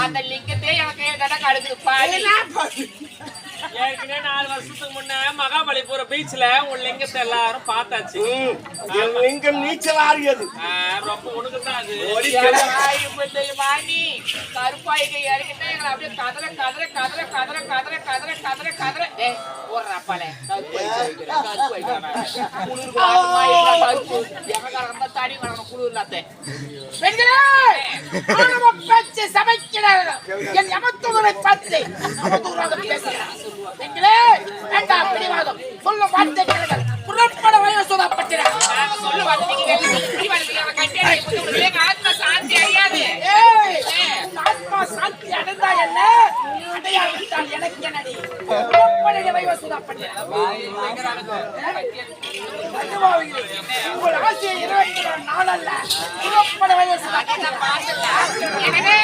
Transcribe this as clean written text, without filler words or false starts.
அந்த லிங்கத்தையே எனக்கு கேட்டா கடுக்குது பாடி. ஏற்கனவே 4 வருஷத்துக்கு முன்ன மகாபலிபுரம் பீச்ல உன் லிங்கத்தை எல்லாரும் பார்த்தாச்சு. லிங்கம் நீச்சல் ஆறியது. ரொம்ப உனக்குதான் அது. வாணி கருப்பாய்க்கு இறக்கிட்டா எங்களை அப்படியே கதற கதற கதற கதற கதற கதற கதற கதற ஒரு ரப்பாலே தடி வரணும் குளிர்லாத்த பெண்களே பச்சை சமைக்கிறார்கள் என் எமத்துவரை பார்த்து அவதூறாக பேசுகிறார். பெண்களே வேண்டாம் பிடிவாதம் சொல்ல வார்த்தைகள் புறப்பட வயசுதாப்பட்டினார். சொல்ல ஆத்மா சாந்தி அறியாது. ஆத்மா சாந்தி அடைந்தா என்ன அடையாவிட்டால் எனக்கு என்னடி புறப்பட வயசுதாப்பட்டினார். உங்கள் ஆசையை நிறைவேற்ற நாள் அல்ல புறப்பட வயசுதாப்பட்டினார். எனவே